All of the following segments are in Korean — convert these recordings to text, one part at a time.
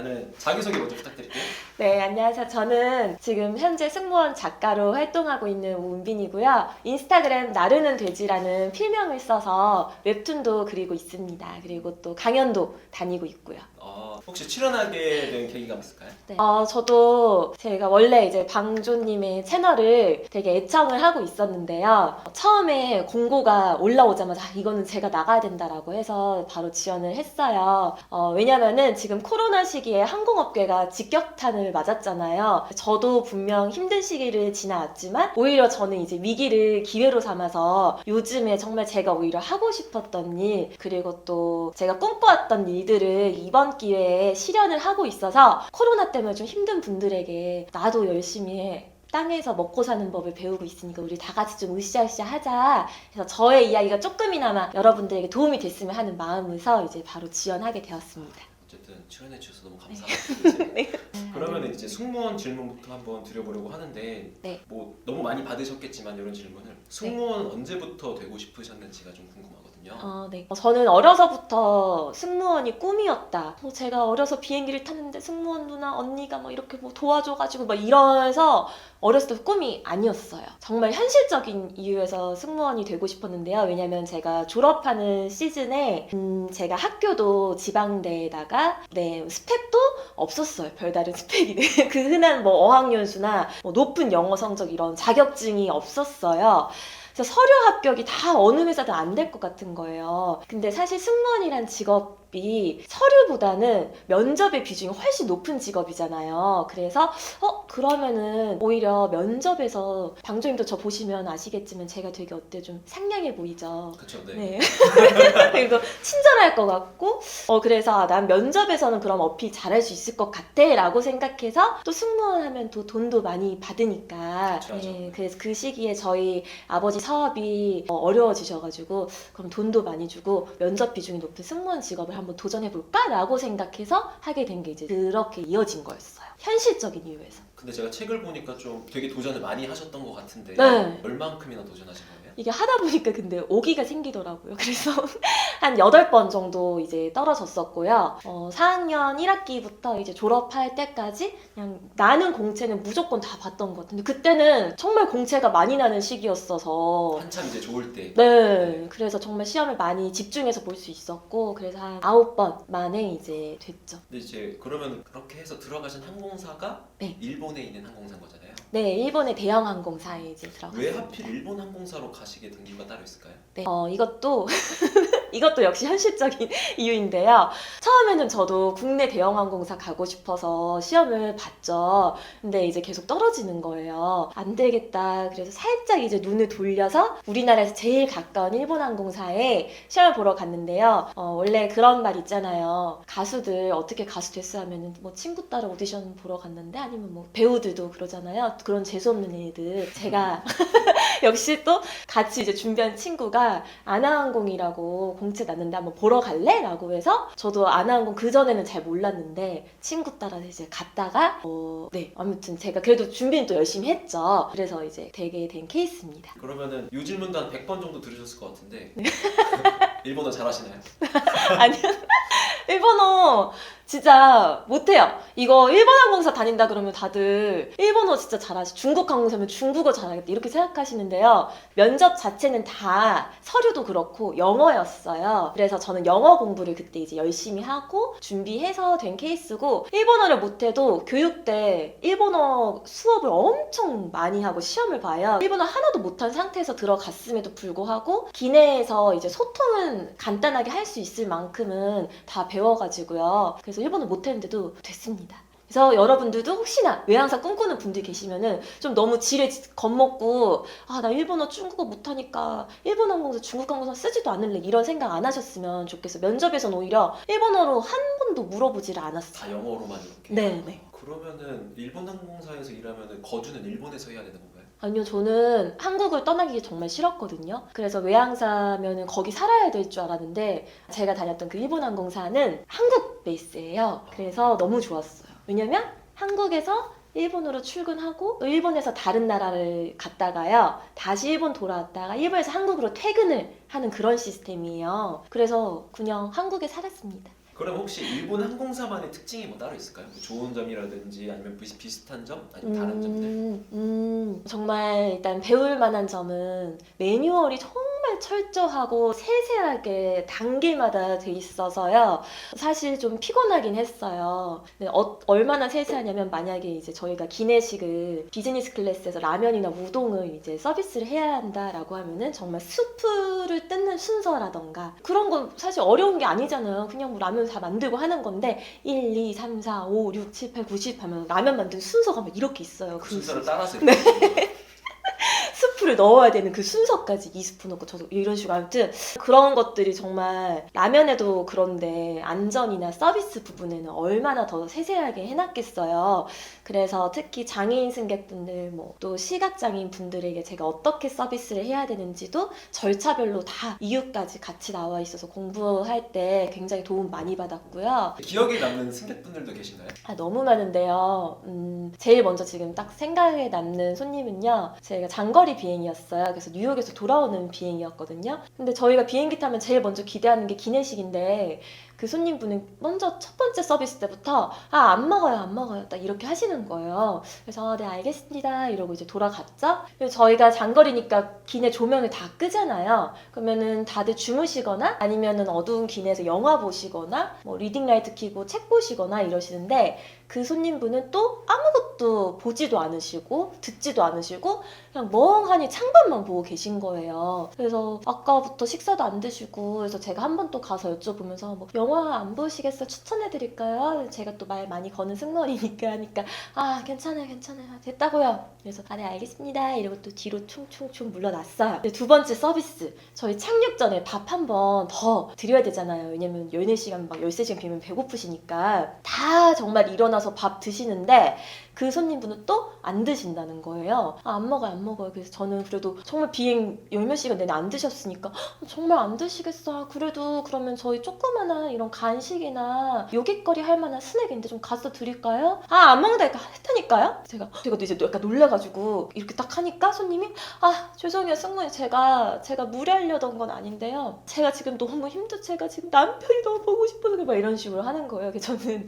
하는 자기소개 먼저 부탁드릴게요. 네, 안녕하세요. 저는 지금 현재 승무원 작가로 활동하고 있는 우은빈이고요. 인스타그램 나르는 돼지라는 필명을 써서 웹툰도 그리고 있습니다. 그리고 또 강연도 다니고 있고요. 혹시 출연하게 된 계기가 있을까요? 네. 저도 제가 원래 이제 방조님의 채널을 되게 애청을 하고 있었는데요. 처음에 공고가 올라오자마자 이거는 제가 나가야 된다라고 해서 바로 지원을 했어요. 왜냐면은 지금 코로나 시기에 항공업계가 직격탄을 맞았잖아요. 저도 분명 힘든 시기를 지나왔지만 오히려 저는 이제 위기를 기회로 삼아서 요즘에 정말 제가 오히려 하고 싶었던 일 그리고 또 제가 꿈꿔왔던 일들을 이번 기회에 실현을 하고 있어서 코로나 때문에 좀 힘든 분들에게 나도 열심히 해. 땅에서 먹고 사는 법을 배우고 있으니까 우리 다 같이 좀 으쌰으쌰 하자. 그래서 저의 이야기가 조금이나마 여러분들에게 도움이 됐으면 하는 마음에서 이제 바로 지원하게 되었습니다. 어쨌든 출연해 주셔서 너무 감사합니다. 네. 그러면 이제 승무원 질문부터 한번 드려보려고 하는데 네. 뭐 너무 많이 받으셨겠지만 이런 질문을 승무원 언제부터 되고 싶으셨는지가 좀 궁금하거든요. 네. 저는 어려서부터 승무원이 꿈이었다. 제가 어려서 비행기를 탔는데 승무원 누나 언니가 막 이렇게 뭐 도와줘가지고 막 이러면서 어렸을 때 꿈이 아니었어요. 정말 현실적인 이유에서 승무원이 되고 싶었는데요. 왜냐면 제가 졸업하는 시즌에 제가 학교도 지방대에다가 스펙도 없었어요. 별다른 스펙이. 그 흔한 뭐 어학연수나 뭐 높은 영어 성적 이런 자격증이 없었어요. 그래서 서류 합격이 다 어느 회사든 안 될 것 같은 거예요. 근데 사실 승무원이란 직업이 서류보다는 면접의 비중이 훨씬 높은 직업이잖아요. 그래서 그러면은 오히려 면접에서 방조님도 저 보시면 아시겠지만 제가 되게 좀 상냥해 보이죠. 그렇죠. 네. 네. 그리고 친절할 것 같고 그래서 난 면접에서는 그럼 어필 잘할 수 있을 것 같아 라고 생각해서 또 승무원 하면 또 돈도 많이 받으니까 그렇죠. 네, 그래서 그 시기에 저희 아버지 사업이 어려워지셔가지고 그럼 돈도 많이 주고 면접 비중이 높은 승무원 직업을 한번 도전해볼까? 라고 생각해서 하게 된 게 이제 그렇게 이어진 거였어요. 현실적인 이유에서. 근데 제가 책을 보니까 좀 되게 도전을 많이 하셨던 것 같은데 네. 얼만큼이나 도전하신 거예요? 이게 하다 보니까 근데 오기가 생기더라고요. 그래서 한 8번 정도 이제 떨어졌었고요. 4학년 1학기부터 이제 졸업할 때까지 그냥 나는 공채는 무조건 다 봤던 것 같은데 그때는 정말 공채가 많이 나는 시기였어서 한참 이제 좋을 때. 네. 그래서 정말 시험을 많이 집중해서 볼 수 있었고 그래서 한 9번 만에 이제 됐죠. 근데 이제 그러면 그렇게 해서 들어가신 항공사가 네. 일본에 있는 항공사인 거잖아요. 네, 일본의 대형 항공사에 이제 들어갔어요. 왜 하필 일본 항공사로 가시게 된 이유가 따로 있을까요? 네, 이것도 역시 현실적인 이유인데요. 처음에는 저도 국내 대형 항공사 가고 싶어서 시험을 봤죠. 근데 이제 계속 떨어지는 거예요. 안 되겠다. 그래서 살짝 이제 눈을 돌려서 우리나라에서 제일 가까운 일본 항공사에 시험을 보러 갔는데요. 원래 그런 말 있잖아요. 가수들 어떻게 가수 됐어 하면은 뭐 친구 따라 오디션 보러 갔는데 아니면 뭐 배우들도 그러잖아요. 그런 재수없는 애들. 제가 역시 또 같이 이제 준비한 친구가 아나항공이라고 공채 났는데 한번 보러 갈래? 라고 해서 저도 아나항공 그전에는 잘 몰랐는데 친구 따라서 이제 갔다가 아무튼 제가 그래도 준비는 또 열심히 했죠. 그래서 이제 되게 된 케이스입니다. 그러면은 요 질문도 한 100번 정도 들으셨을 것 같은데 일본어 잘하시나요? 아니요. 일본어 진짜 못해요. 이거 일본 항공사 다닌다 그러면 다들 일본어 진짜 잘하시 중국 항공사면 중국어 잘하겠다 이렇게 생각하시는데요. 면접 자체는 다 서류도 그렇고 영어였어요. 그래서 저는 영어 공부를 그때 이제 열심히 하고 준비해서 된 케이스고 일본어를 못해도 교육 때 일본어 수업을 엄청 많이 하고 시험을 봐요. 일본어 하나도 못한 상태에서 들어갔음에도 불구하고 기내에서 이제 소통은 간단하게 할 수 있을 만큼은 다 배워가지고요. 그래서 일본어 못했는데도 됐습니다. 그래서 여러분들도 혹시나 외항사 꿈꾸는 분들 계시면은 좀 너무 지레 겁먹고 나 일본어 중국어 못하니까 일본 항공사 중국 항공사 쓰지도 않을래 이런 생각 안 하셨으면 좋겠어요. 면접에서는 오히려 일본어로 한 번도 물어보지를 않았어요. 다 영어로만 이렇게? 네. 그러면은 일본 항공사에서 일하면은 거주는 일본에서 해야 되는 건가요? 아니요, 저는 한국을 떠나기 정말 싫었거든요. 그래서 외항사면은 거기 살아야 될 줄 알았는데 제가 다녔던 그 일본 항공사는 한국 베이스예요. 그래서 너무 좋았어요. 왜냐면 한국에서 일본으로 출근하고 또 일본에서 다른 나라를 갔다가요. 다시 일본 돌아왔다가 일본에서 한국으로 퇴근을 하는 그런 시스템이에요. 그래서 그냥 한국에 살았습니다. 그럼 혹시 일본 항공사만의 특징이 뭐 따로 있을까요? 뭐 좋은 점이라든지 아니면 비슷한 점? 아니면 다른 점들? 정말 일단 배울 만한 점은 매뉴얼이 정말 철저하고 세세하게 단계마다 돼 있어서요. 사실 좀 피곤하긴 했어요. 근데 얼마나 세세하냐면 만약에 이제 저희가 기내식을 비즈니스 클래스에서 라면이나 우동을 이제 서비스를 해야 한다라고 하면은 정말 수프를 뜯는 순서라던가 그런 건 사실 어려운 게 아니잖아요. 그냥 뭐 라면 다 만들고 하는 건데 1, 2, 3, 4, 5, 6, 7, 8, 90 하면 라면 만드는 순서가 막 이렇게 있어요. 그 순서를 따라서 네. 이렇게 스프를 넣어야 되는 그 순서까지 2스푼 넣고 저도 이런 식으로 아무튼 그런 것들이 정말 라면에도 그런데 안전이나 서비스 부분에는 얼마나 더 세세하게 해놨겠어요. 그래서 특히 장애인 승객분들 뭐 또 시각장애인 분들에게 제가 어떻게 서비스를 해야 되는지도 절차별로 다 이유까지 같이 나와 있어서 공부할 때 굉장히 도움 많이 받았고요. 기억에 남는 승객분들도 계신가요? 너무 많은데요. 제일 먼저 지금 딱 생각에 남는 손님은요. 저희가 장거리 비행이었어요. 그래서 뉴욕에서 돌아오는 비행이었거든요. 근데 저희가 비행기 타면 제일 먼저 기대하는 게 기내식인데 그 손님분은 먼저 첫 번째 서비스 때부터 안 먹어요 딱 이렇게 하시는 거예요. 그래서 네 알겠습니다 이러고 이제 돌아갔죠. 그래서 저희가 장거리니까 기내 조명을 다 끄잖아요. 그러면은 다들 주무시거나 아니면은 어두운 기내에서 영화 보시거나 뭐 리딩 라이트 켜고 책 보시거나 이러시는데 그 손님분은 또 아무것도 보지도 않으시고 듣지도 않으시고 그냥 멍하니 창밖만 보고 계신 거예요. 그래서 아까부터 식사도 안 드시고 그래서 제가 한 번 또 가서 여쭤보면서 뭐 영화 안 보시겠어요? 추천해드릴까요? 제가 또 말 많이 거는 승무원이니까 하니까 괜찮아요 됐다고요. 그래서 네 알겠습니다 이러고 또 뒤로 충충충 물러났어요. 두 번째 서비스 저희 착륙 전에 밥 한 번 더 드려야 되잖아요. 왜냐면 14시간 막 13시간 비면 배고프시니까 다 정말 일어나서 밥 드시는데 그 손님분은 또 안 드신다는 거예요. 안 먹어요. 그래서 저는 그래도 정말 비행 열몇 시간 내내 안 드셨으니까 정말 안 드시겠어. 그래도 그러면 저희 조그마한 이런 간식이나 요깃거리 할 만한 스낵인데 좀 가서 드릴까요? 안 먹는다니까 했다니까요. 제가 또 이제 약간 놀래가지고 이렇게 딱 하니까 손님이 죄송해요 승무원님 제가 무리하려던 건 아닌데요. 제가 지금 너무 제가 지금 남편이 너무 보고 싶어서 막 이런 식으로 하는 거예요. 그래서 저는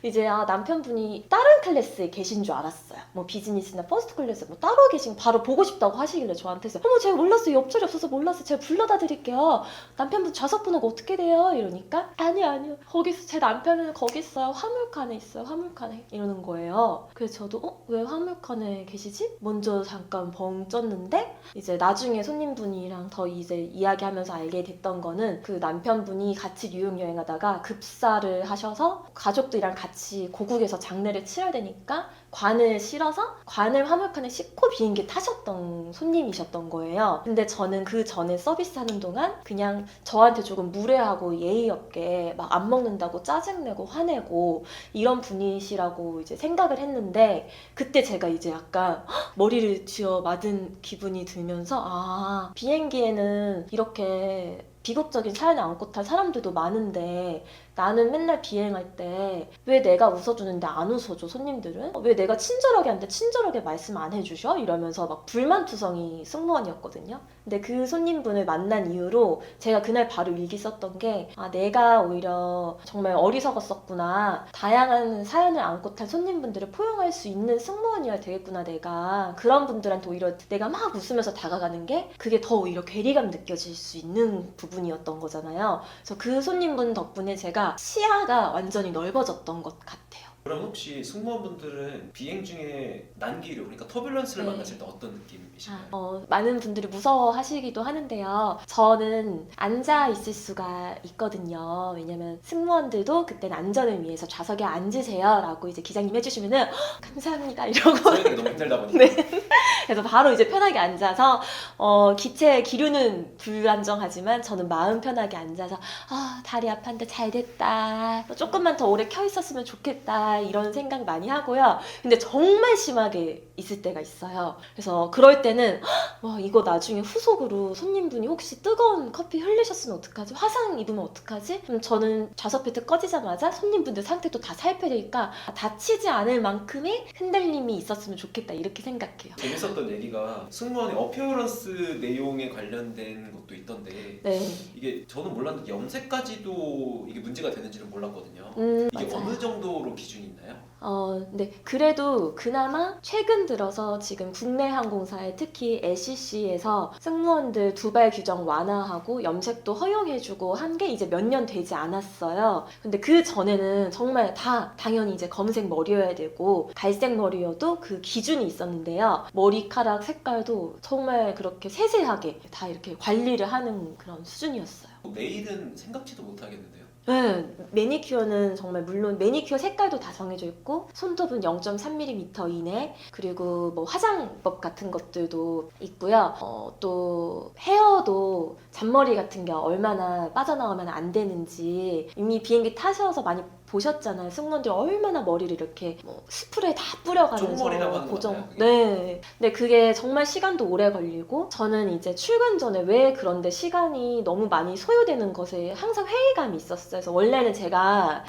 이제 남편분이 다른 클래스에 계신 줄 알았어요. 뭐 비즈니스나 퍼스트 클래스 뭐 따로 계신 바로 보고 싶다고 하시길래 저한테서 제가 몰랐어요. 옆자리 없어서 몰랐어요. 제가 불러다 드릴게요. 남편분 좌석번호가 어떻게 돼요? 이러니까 아니요. 거기서 제 남편은 거기 있어요. 화물칸에 있어요. 화물칸에 이러는 거예요. 그래서 저도 왜 화물칸에 계시지? 먼저 잠깐 벙 쪘는데 이제 나중에 손님분이랑 더 이제 이야기하면서 알게 됐던 거는 그 남편분이 같이 뉴욕 여행하다가 급사를 하셔서 가족들이랑 같이 고국에서 장례를 치러야 되니까 관을 실어서 관을 화물칸에 싣고 비행기 타셨던 손님이셨던 거예요. 근데 저는 그 전에 서비스하는 동안 그냥 저한테 조금 무례하고 예의 없게 막 안 먹는다고 짜증내고 화내고 이런 분이시라고 이제 생각을 했는데 그때 제가 이제 약간 머리를 쥐어 맞은 기분이 들면서 비행기에는 이렇게 비극적인 사연을 안고 탈 사람들도 많은데 나는 맨날 비행할 때 왜 내가 웃어주는데 안 웃어줘 손님들은? 왜 내가 친절하게 하는데 친절하게 말씀 안 해주셔? 이러면서 막 불만투성이 승무원이었거든요. 근데 그 손님분을 만난 이후로 제가 그날 바로 일기 썼던 게 내가 오히려 정말 어리석었었구나. 다양한 사연을 안고 탈 손님분들을 포용할 수 있는 승무원이어야 되겠구나 내가. 그런 분들한테 오히려 내가 막 웃으면서 다가가는 게 그게 더 오히려 괴리감 느껴질 수 있는 부분이었던 거잖아요. 그래서 그 손님분 덕분에 제가 시야가 완전히 넓어졌던 것 같아요. 그럼 혹시 승무원분들은 비행 중에 난기류, 그러니까 터뷸런스를 네. 만났을 때 어떤 느낌이신가요? 많은 분들이 무서워하시기도 하는데요. 저는 앉아 있을 수가 있거든요. 왜냐면 승무원들도 그때는 안전을 위해서 좌석에 앉으세요 라고 이제 기장님 해주시면은 감사합니다 이러고 저희가 너무 힘들다 보니까 네. 그래서 바로 이제 편하게 앉아서 기체 기류는 불안정하지만 저는 마음 편하게 앉아서 다리 아팠는데 잘 됐다. 조금만 더 오래 켜 있었으면 좋겠다 좋겠다 이런 생각 많이 하고요. 근데 정말 심하게 있을 때가 있어요. 그래서 그럴 때는 와 이거 나중에 후속으로 손님분이 혹시 뜨거운 커피 흘리셨으면 어떡하지? 화상 입으면 어떡하지? 그럼 저는 좌석벨트 꺼지자마자 손님분들 상태도 다 살펴니까 다치지 않을 만큼의 흔들림이 있었으면 좋겠다 이렇게 생각해요. 재밌었던 얘기가 승무원의 어피어런스 내용에 관련된 것도 있던데 네. 이게 저는 몰랐는데 염색까지도 이게 문제가 되는지는 몰랐거든요. 이게 맞아요. 어느 정도로 기준이 있나요? 네. 그래도 그나마 최근 들어서 지금 국내 항공사에 특히 LCC에서 승무원들 두발 규정 완화하고 염색도 허용해주고 한 게 이제 몇 년 되지 않았어요. 근데 그 전에는 정말 다 당연히 이제 검은색 머리여야 되고 갈색 머리여도 그 기준이 있었는데요. 머리카락 색깔도 정말 그렇게 세세하게 다 이렇게 관리를 하는 그런 수준이었어요. 내일은 생각지도 못하겠는데요. 네, 매니큐어는 정말 물론 매니큐어 색깔도 다 정해져 있고 손톱은 0.3mm 이내 그리고 뭐 화장법 같은 것들도 있고요. 또 헤어도 잔머리 같은 게 얼마나 빠져나가면 안 되는지 이미 비행기 타셔서 많이 보셨잖아요. 승무원들 얼마나 머리를 이렇게 뭐 스프레이 다 뿌려가면서 쪽머리라고 하는 고정. 건가요, 그게? 네. 근데 그게 정말 시간도 오래 걸리고 저는 이제 출근 전에 왜 그런데 시간이 너무 많이 소요되는 것에 항상 회의감이 있었어요. 그래서 원래는 제가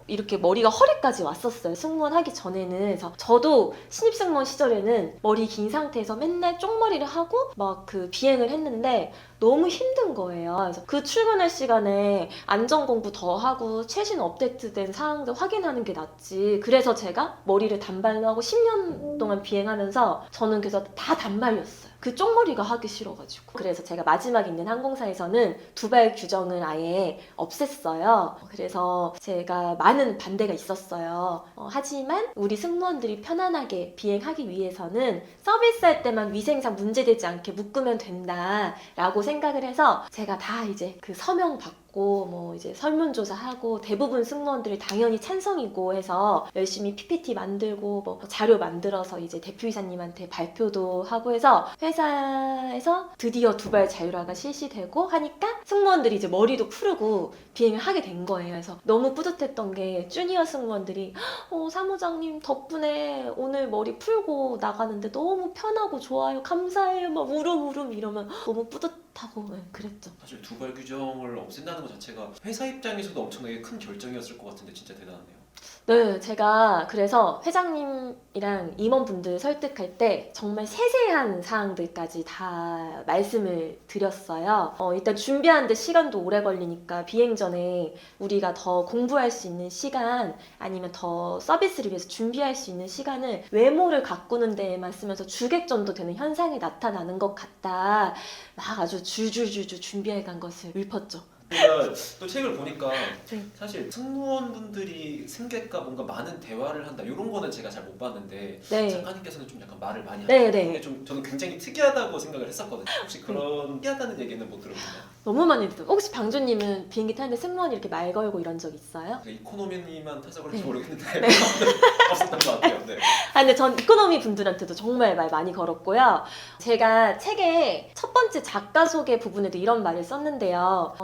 이렇게 머리가 허리까지 왔었어요. 승무원 하기 전에는. 그래서 저도 신입승무원 시절에는 머리 긴 상태에서 맨날 쪽머리를 하고 막 그 비행을 했는데 너무 힘든 거예요. 그래서 그 출근할 시간에 안전 공부 더 하고 최신 업데이트된 사항들 확인하는 게 낫지. 그래서 제가 머리를 단발로 하고 10년 동안 비행하면서 저는 그래서 다 단발이었어요. 그 쪽머리가 하기 싫어가지고. 그래서 제가 마지막 있는 항공사에서는 두발 규정을 아예 없앴어요. 그래서 제가 많은 반대가 있었어요. 하지만 우리 승무원들이 편안하게 비행하기 위해서는 서비스할 때만 위생상 문제되지 않게 묶으면 된다라고 생각을 해서 제가 다 이제 그 서명 받고 뭐 이제 설문조사하고 대부분 승무원들이 당연히 찬성이고 해서 열심히 PPT 만들고 뭐 자료 만들어서 이제 대표이사님한테 발표도 하고 해서 회사에서 드디어 두발 자율화가 실시되고 하니까 승무원들이 이제 머리도 푸르고 비행을 하게 된 거예요. 그래서 너무 뿌듯했던 게 주니어 승무원들이 사무장님 덕분에 오늘 머리 풀고 나가는데 너무 편하고 좋아요. 감사해요. 막 울음 이러면 너무 뿌듯하고 그랬죠. 사실 두발 규정을 없앤다는 것 자체가 회사 입장에서도 엄청나게 큰 결정이었을 것 같은데 진짜 대단하네요. 네, 제가 그래서 회장님이랑 임원분들 설득할 때 정말 세세한 사항들까지 다 말씀을 드렸어요. 일단 준비하는데 시간도 오래 걸리니까 비행 전에 우리가 더 공부할 수 있는 시간 아니면 더 서비스를 위해서 준비할 수 있는 시간을 외모를 가꾸는 데에만 쓰면서 주객전도 되는 현상이 나타나는 것 같다. 막 아주 줄줄줄줄 준비해 간 것을 읊었죠. 제가 또 책을 보니까 네. 사실 승무원분들이 승객과 뭔가 많은 대화를 한다 이런 거는 제가 잘 못 봤는데 네. 작가님께서는 좀 약간 말을 많이 네, 하는 네. 게 좀 저는 굉장히 특이하다고 생각을 했었거든요. 혹시 그런 특이하다는 얘기는 못 들어보나요? 너무 많이 듣죠. 혹시 방주님은 비행기 타는데 승무원이 이렇게 말 걸고 이런 적 있어요? 이코노미만 타서 그런지 네. 모르겠는데 네. 없었던 것 같아요. 네. 근데 전 이코노미 분들한테도 정말 말 많이 걸었고요. 제가 책의 첫 번째 작가 소개 부분에도 이런 말을 썼는데요.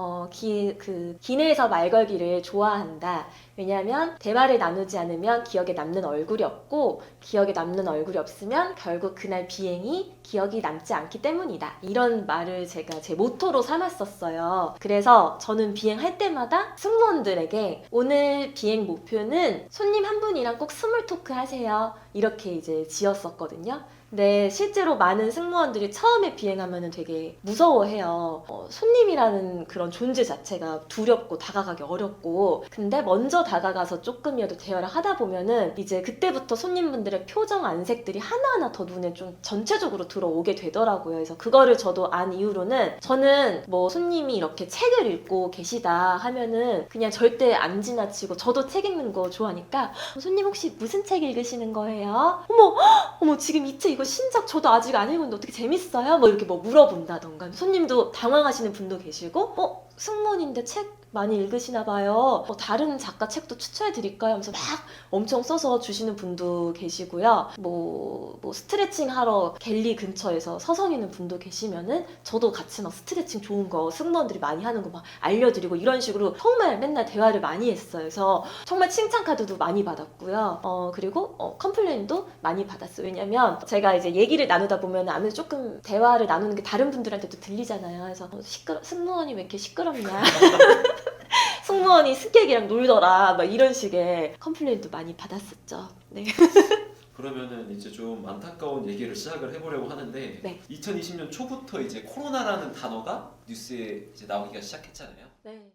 기내에서 말 걸기를 좋아한다. 왜냐하면 대화를 나누지 않으면 기억에 남는 얼굴이 없고 기억에 남는 얼굴이 없으면 결국 그날 비행이 기억이 남지 않기 때문이다. 이런 말을 제가 제 모토로 삼았었어요. 그래서 저는 비행할 때마다 승무원들에게 오늘 비행 목표는 손님 한 분이랑 꼭 스몰 토크 하세요. 이렇게 이제 지었었거든요. 근데 실제로 많은 승무원들이 처음에 비행하면 되게 무서워해요. 손님이라는 그런 존재 자체가 두렵고 다가가기 어렵고 근데 먼저 다가가서 조금이라도 대화를 하다 보면은 이제 그때부터 손님분들의 표정 안색들이 하나하나 더 눈에 좀 전체적으로 들어오게 되더라고요. 그래서 그거를 저도 안 이후로는 저는 뭐 손님이 이렇게 책을 읽고 계시다 하면은 그냥 절대 안 지나치고 저도 책 읽는 거 좋아하니까 손님 혹시 무슨 책 읽으시는 거예요? 어머 지금 이 책 이거 신작 저도 아직 안 읽었는데 어떻게 재밌어요? 뭐 이렇게 뭐 물어본다던가 손님도 당황하시는 분도 계시고 승무원인데 책 많이 읽으시나 봐요. 다른 작가 책도 추천해 드릴까요? 하면서 막 엄청 써서 주시는 분도 계시고요. 뭐 스트레칭 하러 갤리 근처에서 서성이는 분도 계시면은 저도 같이 막 스트레칭 좋은 거 승무원들이 많이 하는 거 막 알려드리고 이런 식으로 정말 맨날 대화를 많이 했어요. 그래서 정말 칭찬 카드도 많이 받았고요. 그리고 컴플레인도 많이 받았어요. 왜냐면 제가 이제 얘기를 나누다 보면 아무래도 조금 대화를 나누는 게 다른 분들한테도 들리잖아요. 그래서 승무원이 왜 이렇게 시끄럽냐. 승무원이 승객이랑 놀더라. 막 이런 식의 컴플레인도 많이 받았었죠. 네. 그러면은 이제 좀 안타까운 얘기를 시작을 해보려고 하는데 네. 2020년 초부터 이제 코로나라는 단어가 뉴스에 이제 나오기가 시작했잖아요. 네.